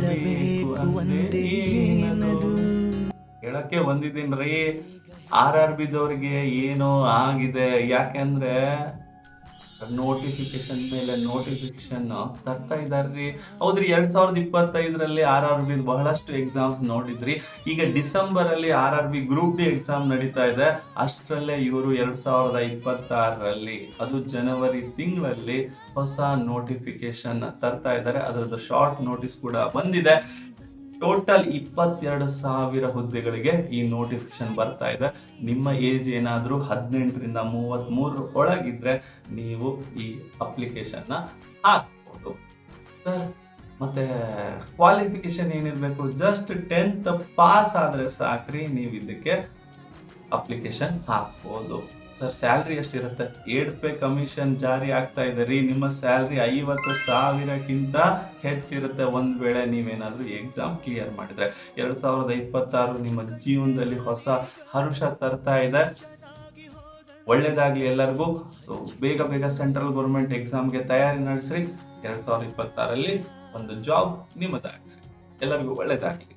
ಹೇಳಬೇಕು ಅಂದೆ ಏನದು. ಹೇಳಕ್ಕೆ ಬಂದಿದ್ದೀನ್ರಿ, RRB ದವ್ರಿಗೆ ಏನೋ ಆಗಿದೆ. ಯಾಕೆಂದ್ರೆ ನೋಟಿಫಿಕೇಶನ್ ಮೇಲೆ ನೋಟಿಫಿಕೇಶನ್ ತರ್ತಾ ಇದಾರ್ರಿ. ಹೌದ್ರಿ, 2025ರಲ್ಲಿ RRB ಬಹಳಷ್ಟು ಎಕ್ಸಾಮ್ಸ್ ನೋಡಿದ್ರಿ. ಈಗ ಡಿಸೆಂಬರ್ ಅಲ್ಲಿ RRB ಗ್ರೂಪ್ ಡಿ ಎಕ್ಸಾಮ್ ನಡೀತಾ ಇದೆ. ಅಷ್ಟರಲ್ಲೇ ಇವರು 2026ರಲ್ಲಿ, ಅದು ಜನವರಿ ತಿಂಗಳಲ್ಲಿ ಹೊಸ ನೋಟಿಫಿಕೇಶನ್ ತರ್ತಾ ಇದ್ದಾರೆ. ಅದರದ್ದು ಶಾರ್ಟ್ ನೋಟಿಸ್ ಕೂಡ ಬಂದಿದೆ. ಟೋಟಲ್ 22,000 ಹುದ್ದೆಗಳಿಗೆ ಈ ನೋಟಿಫಿಕೇಶನ್ ಬರ್ತಾ ಇದೆ. ನಿಮ್ಮ ಏಜ್ ಏನಾದರೂ 18ರಿಂದ 33 ಒಳಗಿದ್ರೆ ನೀವು ಈ ಅಪ್ಲಿಕೇಶನ್ನ ಹಾಕ್ಬೋದು ಸರ್. ಮತ್ತೆ ಕ್ವಾಲಿಫಿಕೇಶನ್ ಏನಿರಬೇಕು, ಜಸ್ಟ್ 10th ಪಾಸ್ ಆದರೆ ಸಾಕ್ರಿ, ನೀವು ಇದಕ್ಕೆ ಅಪ್ಲಿಕೇಶನ್ ಹಾಕ್ಬೋದು ಸರ್. ಸ್ಯಾಲ್ರಿ ಎಷ್ಟಿರುತ್ತೆ? 8 ಪೇ ಕಮಿಷನ್ ಜಾರಿ ಆಗ್ತಾ ಇದೆ ರೀ. ನಿಮ್ಮ ಸ್ಯಾಲ್ರಿ 50,000ಕ್ಕಿಂತ ಹೆಚ್ಚಿರುತ್ತೆ ಒಂದ್ ವೇಳೆ ನೀವೇನಾದ್ರೂ ಎಕ್ಸಾಮ್ ಕ್ಲಿಯರ್ ಮಾಡಿದ್ರೆ. 2026 ನಿಮ್ಮ ಜೀವನದಲ್ಲಿ ಹೊಸ ಹರುಷ ತರ್ತಾ ಇದೆ. ಒಳ್ಳೇದಾಗ್ಲಿ ಎಲ್ಲರಿಗೂ. ಸೊ ಬೇಗ ಸೆಂಟ್ರಲ್ ಗೌರ್ಮೆಂಟ್ ಎಕ್ಸಾಮ್ಗೆ ತಯಾರಿ ನಡೆಸ್ರಿ. 2026ರಲ್ಲಿ ಒಂದು ಜಾಬ್ ನಿಮ್ಮದಾಗಿಸಿ. ಎಲ್ಲರಿಗೂ ಒಳ್ಳೇದಾಗ್ಲಿ.